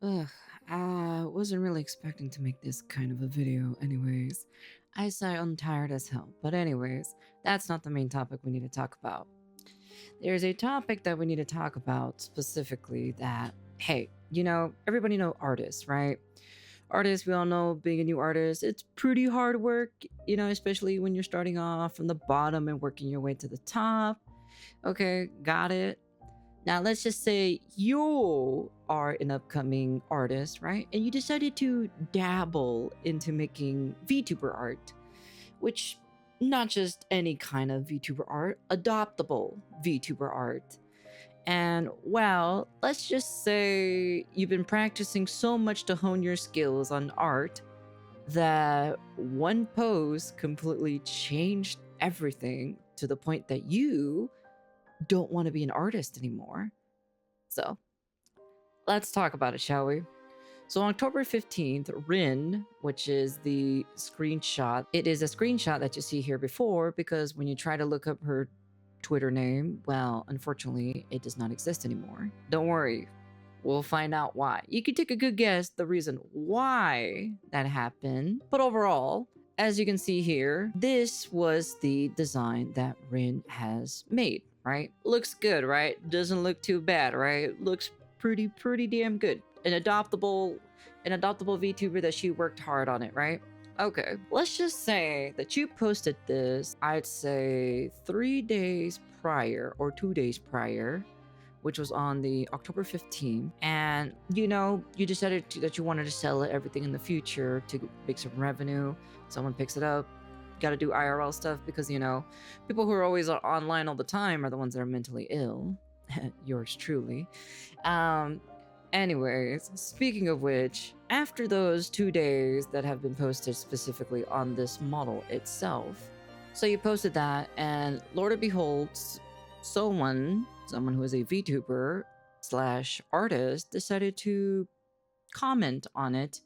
Ugh, I wasn't really expecting to make this kind of a video, anyways. I say I'm tired as hell. But, anyways, that's not the main topic we need to talk about. There's a topic that we need to talk about specifically that, hey, everybody know artists, right? Artists, we all know being a new artist, it's pretty hard work, especially when you're starting off from the bottom and working your way to the top. Okay, got it. Now, let's just say you are an upcoming artist, right? And you decided to dabble into making VTuber art, which not just any kind of VTuber art, adoptable VTuber art. And well, let's just say you've been practicing so much to hone your skills on art that one post completely changed everything to the point that you don't want to be an artist anymore. So let's talk about it, shall we? So on October 15th, Rin, which is the screenshot, it is a screenshot that you see here before because when you try to look up her Twitter name, well, unfortunately, it does not exist anymore. Don't worry, we'll find out why. You can take a good guess the reason why that happened. But overall, as you can see here, this was the design that Rin has made, right? Looks good, right? Doesn't look too bad, right? Looks pretty damn good. An adoptable VTuber that she worked hard on it, right? Okay, let's just say that you posted this, I'd say 3 days prior or 2 days prior, which was on the October 15th. And you decided that you wanted to sell it, everything in the future to make some revenue. Someone picks it up, got to do IRL stuff because, people who are always online all the time are the ones that are mentally ill. Yours truly. Anyways, speaking of which, after those 2 days that have been posted specifically on this model itself, so you posted that, and Lord of Beholds, someone who is a VTuber slash artist decided to comment on it.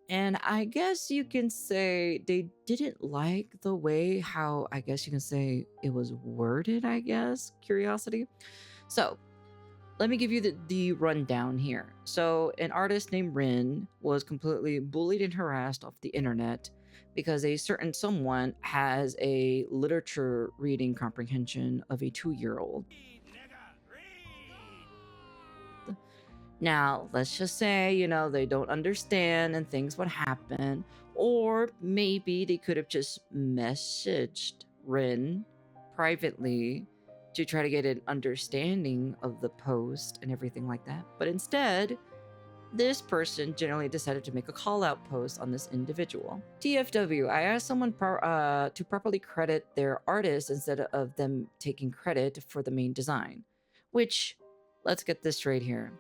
And I guess you can say they didn't like the way how, I guess you can say, it was worded, I guess. Curiosity. So let me give you the rundown here. So, an artist named Rin was completely bullied and harassed off the internet because a certain someone has a literature reading comprehension of a 2-year-old. Now, let's just say, they don't understand and things would happen. Or maybe they could have just messaged Rin privately to try to get an understanding of the post and everything like that. But instead, this person generally decided to make a call out post on this individual. TFW, I asked someone to properly credit their artist instead of them taking credit for the main design. Which, let's get this straight here.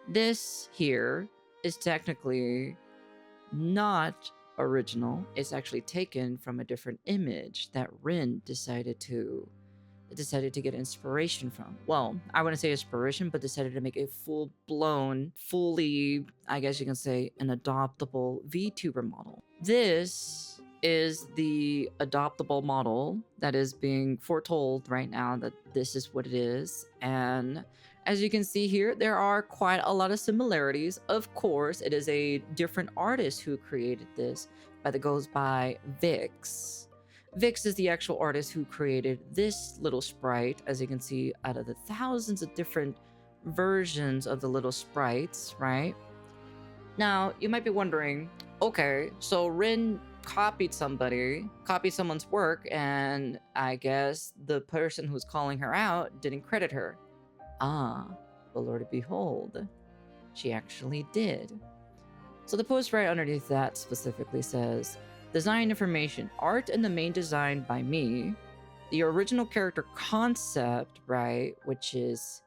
This here is technically not original. It's actually taken from a different image that Rin decided to get inspiration from. Well, I wouldn't say inspiration, but decided to make a full-blown, fully, I guess you can say, an adoptable VTuber model. This is the adoptable model that is being foretold right now that this is what it is. And as you can see here, there are quite a lot of similarities. Of course, it is a different artist who created this, that goes by Vix. Vix is the actual artist who created this little sprite, as you can see, out of the thousands of different versions of the little sprites, right? Now, you might be wondering, okay, so Rin copied someone's work, and I guess the person who's calling her out didn't credit her. Ah, but Lord behold, she actually did. So the post right underneath that specifically says, design information, art and the main design by me. The original character concept, right, which is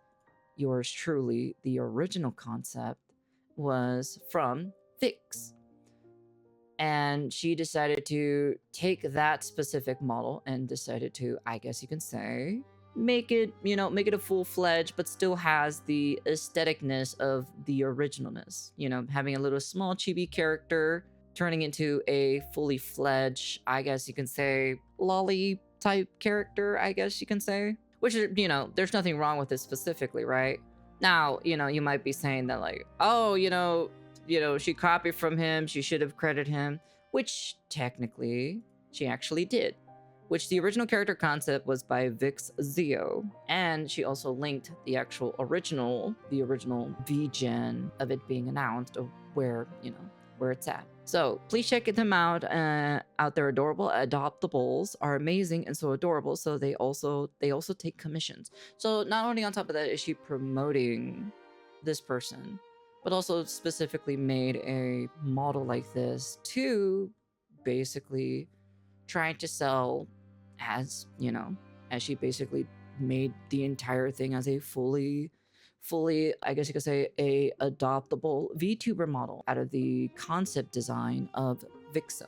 yours truly, the original concept was from Vix. And she decided to take that specific model and decided to, I guess you can say, make it a full-fledged, but still has the aestheticness of the originalness. Having a little small chibi character turning into a fully fledged, I guess you can say, lolly type character, I guess you can say. Which is, there's nothing wrong with it specifically, right? Now, you might be saying that like, oh, she copied from him. She should have credited him, which technically she actually did. Which the original character concept was by Vix Zio, and she also linked the original VGen of it being announced of where it's at. So please check them out. They're adorable. Adoptables are amazing and so adorable. So they also take commissions. So not only on top of that is she promoting this person, but also specifically made a model like this to basically trying to sell as she basically made the entire thing as a fully, I guess you could say, a adoptable VTuber model out of the concept design of Vixo.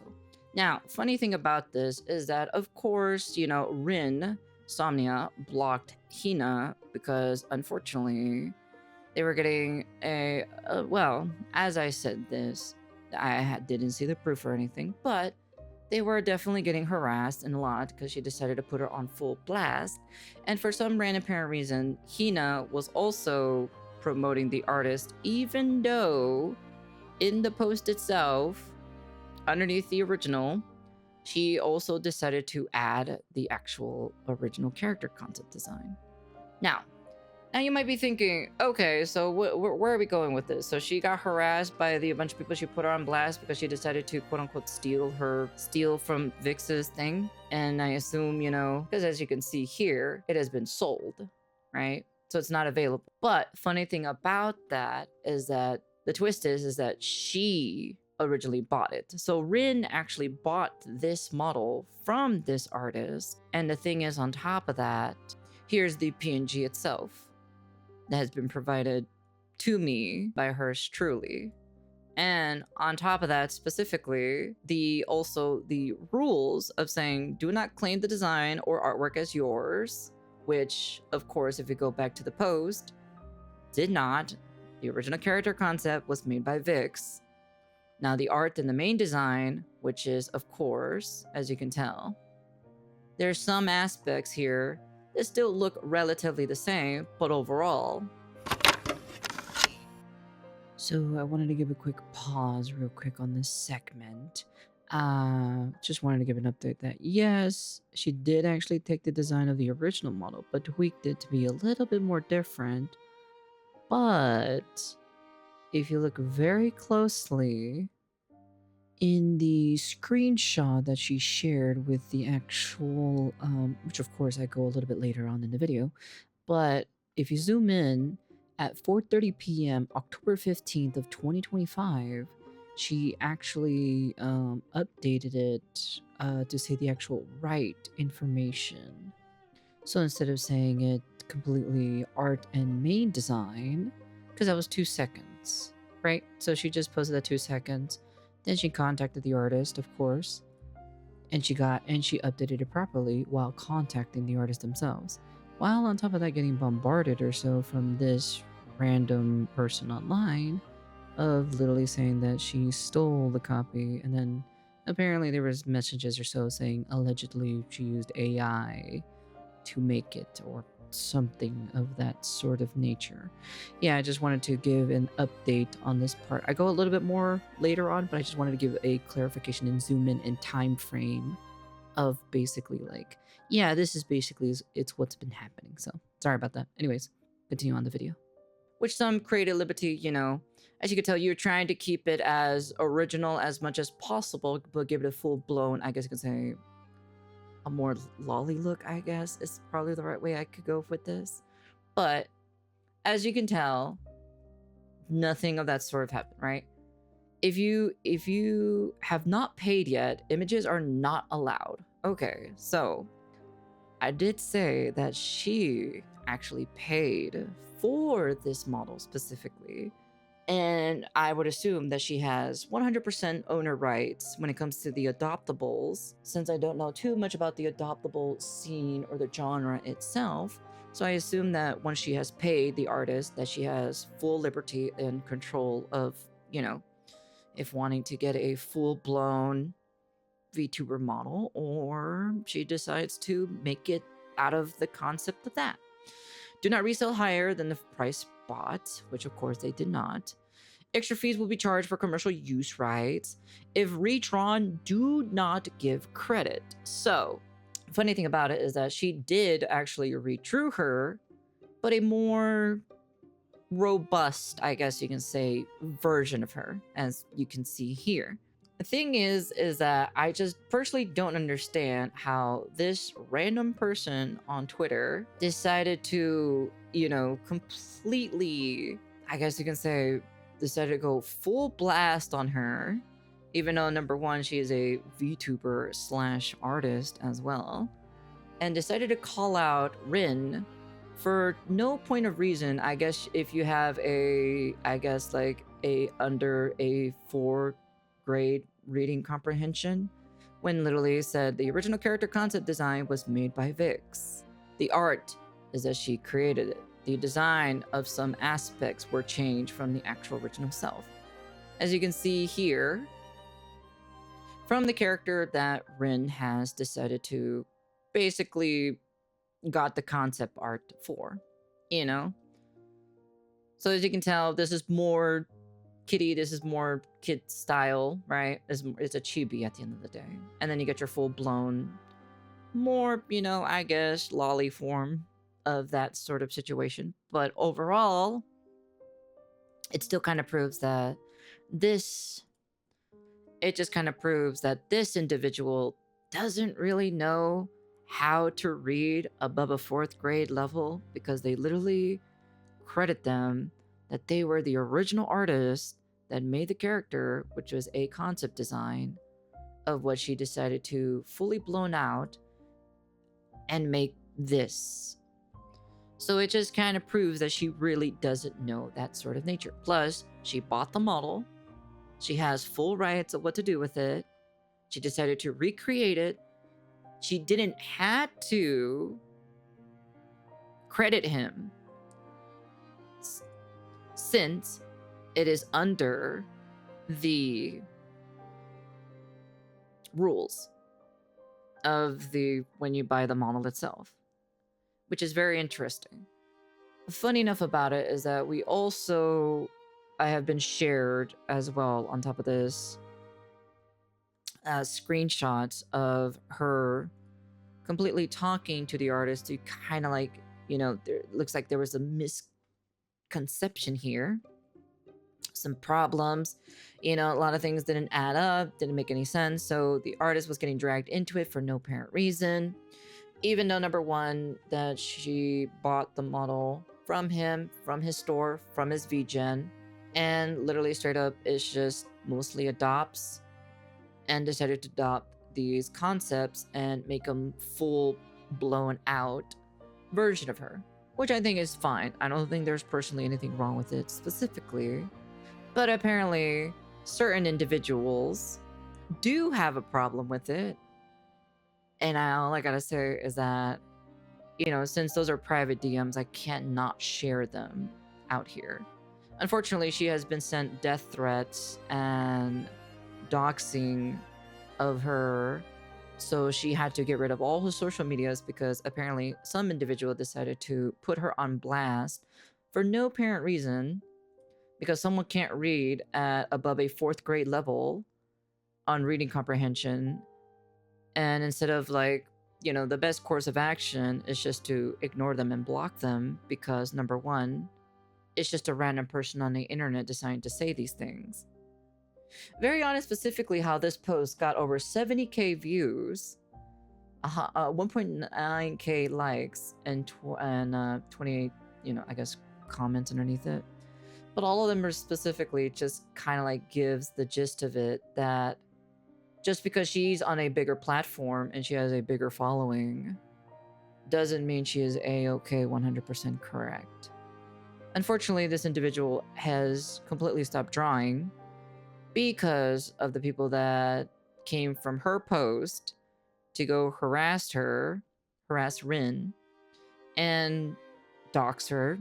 Now, funny thing about this is that, of course, Rin Somnia blocked Hina because unfortunately they were getting well, as I said this, I didn't see the proof or anything, but they were definitely getting harassed and a lot because she decided to put her on full blast. And for some random apparent reason, Hina was also promoting the artist, even though in the post itself, underneath the original, she also decided to add the actual original character concept design. Now you might be thinking, okay, so where are we going with this? So she got harassed by a bunch of people. She put her on blast because she decided to quote unquote steal from Vix's thing. And I assume, because as you can see here, it has been sold, right? So it's not available. But funny thing about that is that the twist is that she originally bought it. So Rin actually bought this model from this artist. And the thing is, on top of that, here's the PNG itself that has been provided to me by hers truly. And on top of that, specifically, the rules of saying do not claim the design or artwork as yours, which, of course, if you go back to the post, did not. The original character concept was made by Vix. Now, the art and the main design, which is, of course, as you can tell, there's some aspects here that still look relatively the same, but overall. So I wanted to give a quick pause real quick on this segment. Just wanted to give an update that yes, she did actually take the design of the original model, but tweaked it to be a little bit more different. But if you look very closely in the screenshot that she shared with the actual, which of course I go a little bit later on in the video, but if you zoom in at 4:30 p.m. October 15th of 2025, she actually updated it to say the actual right information. So instead of saying it completely art and main design, because that was 2 seconds, right? So she just posted that 2 seconds. Then she contacted the artist, of course, and she updated it properly while contacting the artist themselves. While on top of that getting bombarded or so from this random person online of literally saying that she stole the copy, and then apparently there was messages or so saying allegedly she used AI to make it or something of that sort of nature. Yeah, I just wanted to give an update on this part. I go a little bit more later on, but I just wanted to give a clarification and zoom in time frame of basically like, yeah, this is basically it's what's been happening. So sorry about that. Anyways, continue on the video. Which some creative liberty, as you can tell, you're trying to keep it as original as much as possible, but give it a full blown, I guess you could say, a more lolly look, I guess, is probably the right way I could go with this. But as you can tell, nothing of that sort of happened, right? If you have not paid yet, images are not allowed. Okay, so I did say that she actually paid for this model specifically. And I would assume that she has 100% owner rights when it comes to the adoptables, since I don't know too much about the adoptable scene or the genre itself. So I assume that once she has paid the artist, that she has full liberty and control of, if wanting to get a full-blown VTuber model, or she decides to make it out of the concept of that. Do not resell higher than the price bought, which of course they did not. Extra fees will be charged for commercial use rights if redrawn do not give credit. So, funny thing about it is that she did actually redrew her, but a more robust, I guess you can say, version of her, as you can see here. The thing is that I just personally don't understand how this random person on Twitter decided to, completely, I guess you can say, decided to go full blast on her, even though number one, she is a VTuber slash artist as well, and decided to call out Rin for no point of reason. I guess if you have under a 4th grade reading comprehension, when literally said the original character concept design was made by Vix. The art is that she created it. The design of some aspects were changed from the actual original self. As you can see here, from the character that Rin has decided to basically got the concept art for, So as you can tell, this is more kitty, this is more kid style, right? It's a chibi at the end of the day. And then you get your full-blown, more, I guess, lolly form of that sort of situation. But overall, it still kind of proves that this individual doesn't really know how to read above a 4th grade level, because they literally credit them that they were the original artist that made the character, which was a concept design of what she decided to fully blown out and make this. So it just kind of proves that she really doesn't know that sort of nature. Plus, she bought the model. She has full rights of what to do with it. She decided to recreate it. She didn't have to credit him, since it is under the rules of when you buy the model itself, which is very interesting. Funny enough about it is that I have been shared as well on top of this, screenshots of her completely talking to the artist to kind of like, there looks like there was a misconception here, some problems, a lot of things didn't add up, didn't make any sense. So the artist was getting dragged into it for no apparent reason, even though number one, that she bought the model from him, from his store, from his VGen, and literally straight up is just mostly adopts, and decided to adopt these concepts and make them full blown out version of her, which I think is fine. I don't think there's personally anything wrong with it specifically, but apparently certain individuals do have a problem with it. And all I gotta say is that, since those are private DMs, I can't not share them out here. Unfortunately, she has been sent death threats and doxing of her, so she had to get rid of all her social medias because apparently some individual decided to put her on blast for no apparent reason, because someone can't read at above a 4th grade level on reading comprehension, and instead of the best course of action is just to ignore them and block them, because number one, it's just a random person on the internet deciding to say these things. Very honest specifically how this post got over 70k views, 1.9k likes, and 28, I guess, comments underneath it. But all of them are specifically just kind of gives the gist of it that just because she's on a bigger platform and she has a bigger following doesn't mean she is A-okay 100% correct. Unfortunately, this individual has completely stopped drawing because of the people that came from her post to go harass Rin, and dox her,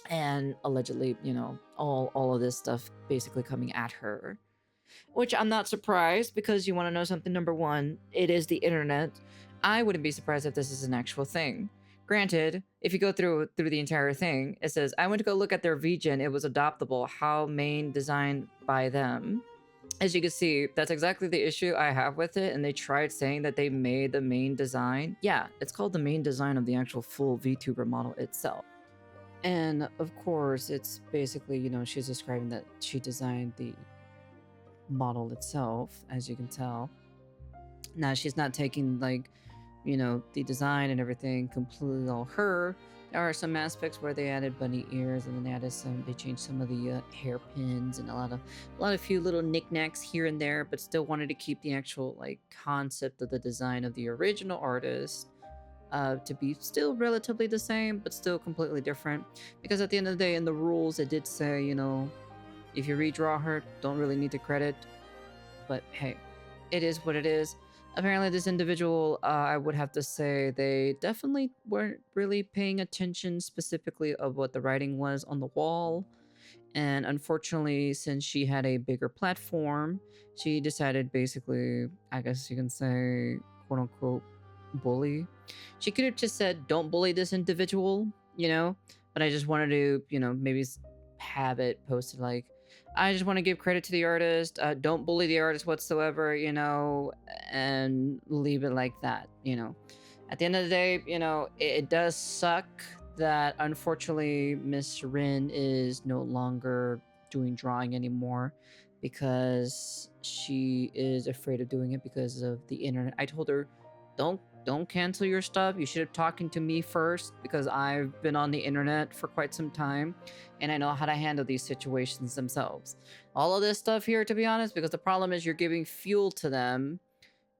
and allegedly, all of this stuff basically coming at her. Which I'm not surprised, because you want to know something? Number one, it is the internet. I wouldn't be surprised if this is an actual thing. Granted, if you go through the entire thing, it says, I went to go look at their VGen. It was adoptable. How main designed by them. As you can see, that's exactly the issue I have with it. And they tried saying that they made the main design. Yeah, it's called the main design of the actual full VTuber model itself. And of course, it's basically, she's describing that she designed the model itself, as you can tell. Now, she's not taking, like, the design and everything completely all her. There are some aspects where they added bunny ears, and then they changed some of the hairpins and a lot of few little knickknacks here and there, but still wanted to keep the actual like concept of the design of the original artist to be still relatively the same, but still completely different. Because at the end of the day, in the rules, it did say, if you redraw her, don't really need the credit. But hey, it is what it is. Apparently, this individual, I would have to say, they definitely weren't really paying attention specifically of what the writing was on the wall. And unfortunately, since she had a bigger platform, she decided basically, I guess you can say, quote unquote, bully. She could have just said, don't bully this individual, but I just wanted to, maybe have it posted like, I just want to give credit to the artist. Don't bully the artist whatsoever, and leave it like that, At the end of the day, it does suck that unfortunately Miss Rin is no longer doing drawing anymore because she is afraid of doing it because of the internet. I told her, don't cancel your stuff. You should have talking to me first because I've been on the internet for quite some time and I know how to handle these situations themselves. All of this stuff here, to be honest, because the problem is you're giving fuel to them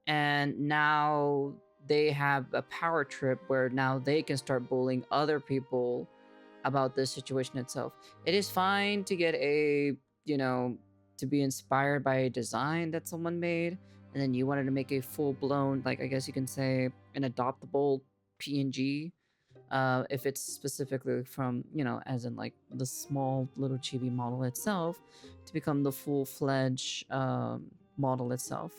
and now they have a power trip where now they can start bullying other people about this situation itself. It is fine to get to be inspired by a design that someone made, and then you wanted to make a full-blown, like, I guess you can say, an adoptable PNG, if it's specifically from, as in, like, the small little chibi model itself, to become the full-fledged model itself.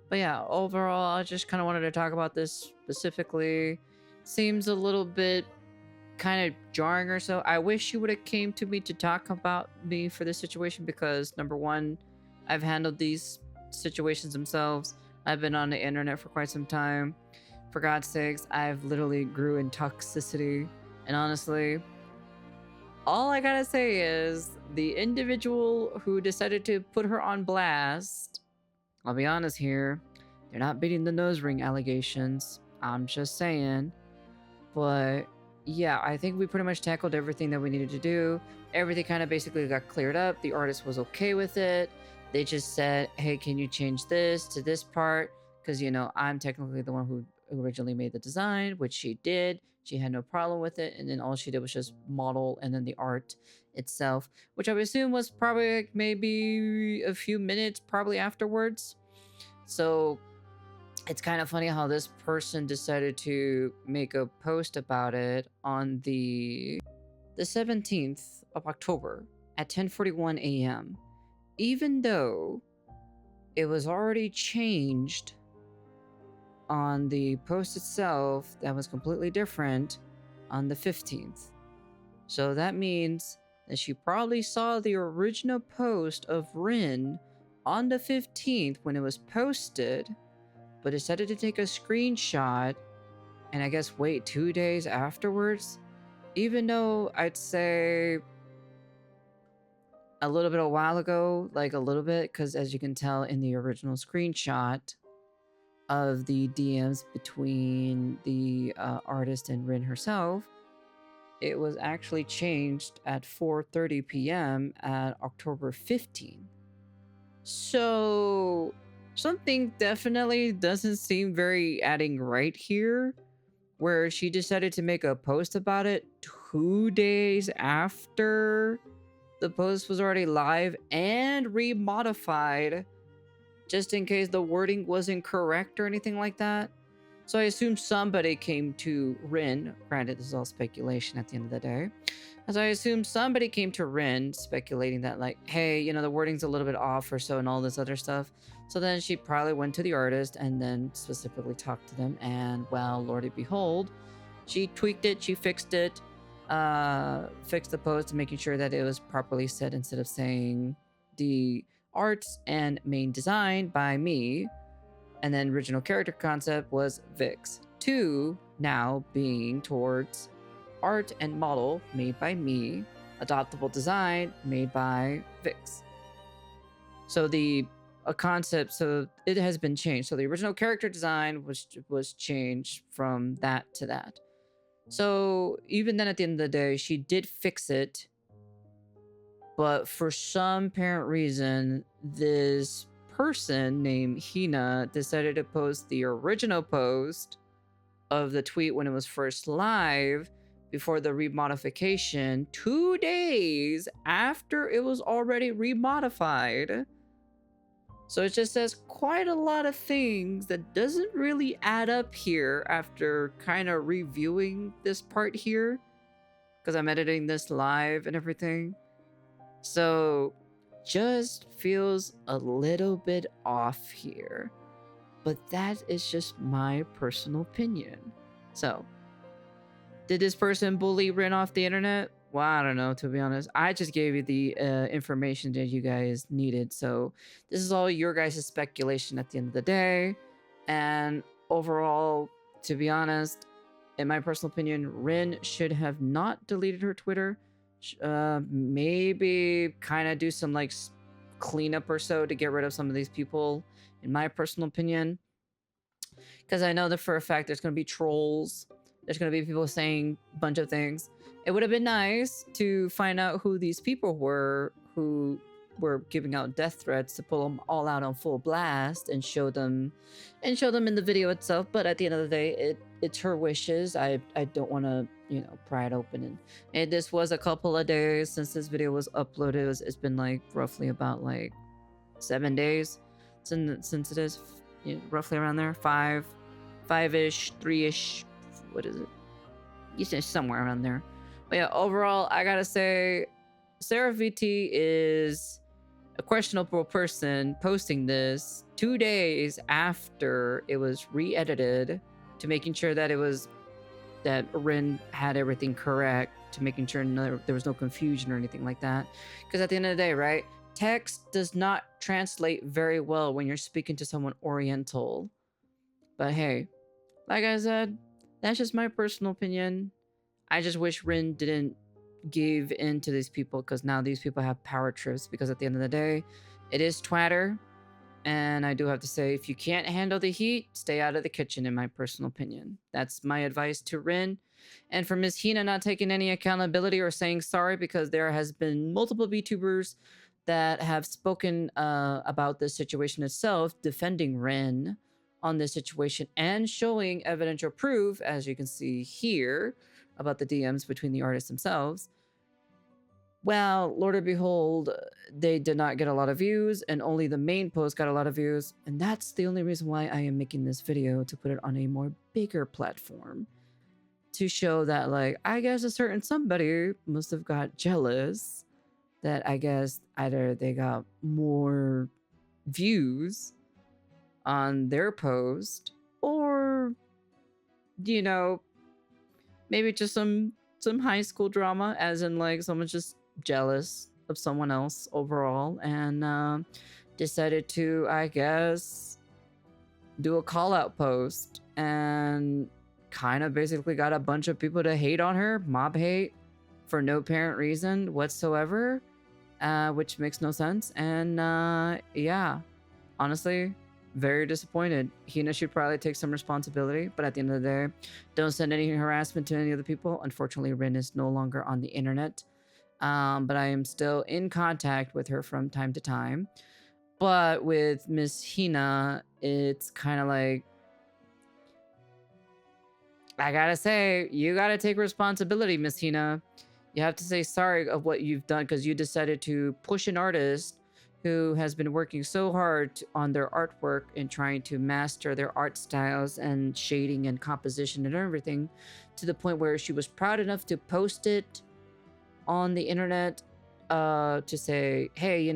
But yeah, overall, I just kind of wanted to talk about this specifically. Seems a little bit kind of jarring or so. I wish you would have came to me to talk about me for this situation because, number one, I've handled these situations themselves. I've been on the internet for quite some time. For God's sakes, I've literally grew in toxicity. And honestly, all I gotta say is the individual who decided to put her on blast, I'll be honest here, they're not beating the nose ring allegations. I'm just saying. But yeah, I think we pretty much tackled everything that we needed to do. Everything kind of basically got cleared up. The artist was okay with it. They just said, hey, can you change this to this part? Because, I'm technically the one who originally made the design, which she did. She had no problem with it. And then all she did was just model and then the art itself, which I would assume was probably like maybe a few minutes probably afterwards. So it's kind of funny how this person decided to make a post about it on the 17th of October at 10:41 a.m. Even though it was already changed on the post itself that was completely different on the 15th. So that means that she probably saw the original post of Rin on the 15th when it was posted, but decided to take a screenshot and I guess wait 2 days afterwards. Even though I'd say a little bit a while ago, like a little bit, because as you can tell in the original screenshot of the DMs between the artist and Rin herself, it was actually changed at 4:30 p.m. at October 15th. So something definitely doesn't seem very adding right here, where she decided to make a post about it 2 days after the post was already live and remodified just in case the wording wasn't correct or anything like that. So I assume somebody came to Rin, granted this is all speculation at the end of the day, as I assume somebody came to Rin speculating that like, hey, the wording's a little bit off or so and all this other stuff. So then she probably went to the artist and then specifically talked to them, and well, lordy behold, She tweaked it, she fixed it, fixed the post, making sure that it was properly said instead of saying the arts and main design by me, and then original character concept was Vix. 2 now being towards art and model made by me, adoptable design made by Vix. So a concept, so it has been changed. So the original character design was changed from that to that. So even then, at the end of the day, she did fix it, but for some apparent reason, this person named Hina decided to post the original post of the tweet when it was first live before the remodification 2 days after it was already remodified. So it just says quite a lot of things that doesn't really add up here after kind of reviewing this part here, because I'm editing this live and everything. So just feels a little bit off here. But that is just my personal opinion. So, did this person bully Rin off the internet? Well, I don't know, to be honest. I just gave you the information that you guys needed. So, this is all your guys' speculation at the end of the day. And overall, to be honest, in my personal opinion, Rin should have not deleted her Twitter. Maybe kind of do some like cleanup or so to get rid of some of these people, in my personal opinion. Because I know that for a fact there's going to be trolls. There's going to be people saying a bunch of things. It would have been nice to find out who these people were who were giving out death threats, to pull them all out on full blast and show them in the video itself. But at the end of the day, it's her wishes. I don't want to, pry it open. And this was a couple of days since this video was uploaded. It's been like roughly about like 7 days since it is, roughly around there, 5-ish, 3-ish, what is it? You say somewhere around there. But yeah, overall, I gotta say, Sarah VT is a questionable person posting this 2 days after it was re-edited, to making sure that that Rin had everything correct, to making sure there was no confusion or anything like that. Because at the end of the day, right, text does not translate very well when you're speaking to someone Oriental. But hey, like I said, that's just my personal opinion. I just wish Rin didn't give in to these people, because now these people have power trips. Because at the end of the day, it is Twitter. And I do have to say, if you can't handle the heat, stay out of the kitchen, in my personal opinion. That's my advice to Rin. And for Ms. Hina not taking any accountability or saying sorry, because there has been multiple VTubers that have spoken about this situation itself, defending Rin on this situation and showing evidential proof, as you can see here, about the DMs between the artists themselves. Well, Lord and behold, they did not get a lot of views, and only the main post got a lot of views. And that's the only reason why I am making this video, to put it on a more bigger platform, to show that, like, I guess a certain somebody must have got jealous that, I guess, either they got more views on their post, or, maybe just some high school drama, as in like someone's just jealous of someone else overall, and decided to, I guess, do a call out post, and kind of basically got a bunch of people to hate on her, mob hate, for no apparent reason whatsoever, which makes no sense. And yeah, honestly, very disappointed. Hina should probably take some responsibility, but at the end of the day, don't send any harassment to any other people. Unfortunately, Rin is no longer on the internet, but I am still in contact with her from time to time. But with Miss Hina, it's kind of like, I gotta say, you gotta take responsibility, Miss Hina. You have to say sorry of what you've done, because you decided to push an artist who has been working so hard on their artwork and trying to master their art styles and shading and composition and everything, to the point where she was proud enough to post it on the internet, to say, hey,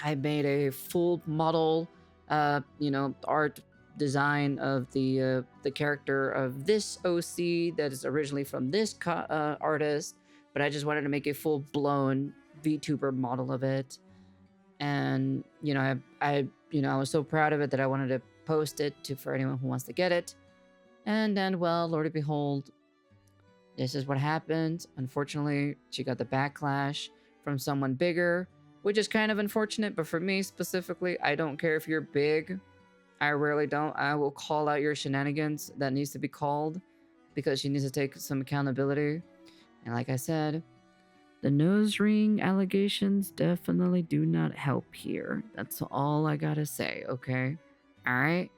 I made a full model, art design of the character of this OC that is originally from this artist, but I just wanted to make a full blown VTuber model of it. And I was so proud of it that I wanted to post it for anyone who wants to get it. And then, well, Lord and behold, this is what happened. Unfortunately, she got the backlash from someone bigger, which is kind of unfortunate. But for me specifically, I don't care if you're big. I really don't. I will call out your shenanigans that needs to be called, because she needs to take some accountability. And like I said, the nose ring allegations definitely do not help here. That's all I gotta say, okay? Alright?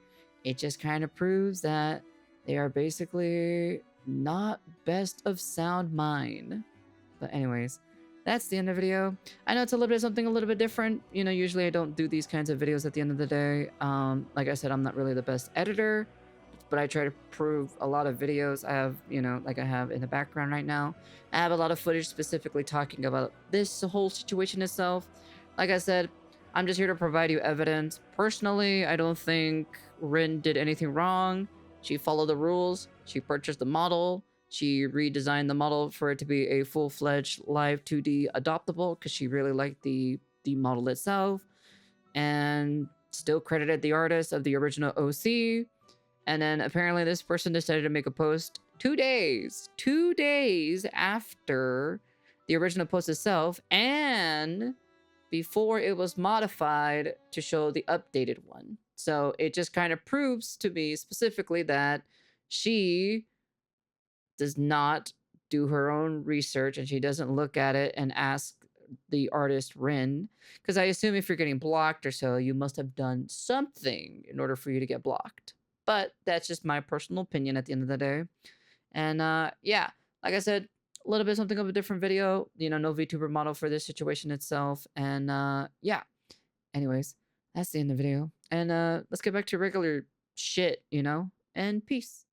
It just kind of proves that they are basically not best of sound mind. But anyways, that's the end of the video. I know it's a little bit something a little bit different. Usually I don't do these kinds of videos at the end of the day. Like I said, I'm not really the best editor, but I try to prove a lot of videos. I have, like I have in the background right now, I have a lot of footage specifically talking about this whole situation itself. Like I said, I'm just here to provide you evidence. Personally, I don't think Rin did anything wrong. She followed the rules. She purchased the model. She redesigned the model for it to be a full-fledged live 2D adoptable because she really liked the model itself, and still credited the artist of the original OC. And then apparently this person decided to make a post 2 days after the original post itself, and before it was modified to show the updated one. So it just kind of proves to me specifically that she does not do her own research, and she doesn't look at it and ask the artist Rin, because I assume if you're getting blocked or so, you must have done something in order for you to get blocked. But that's just my personal opinion at the end of the day. And yeah, like I said, a little bit something of a different video. No VTuber model for this situation itself. And yeah, anyways, that's the end of the video. And let's get back to regular shit, and peace.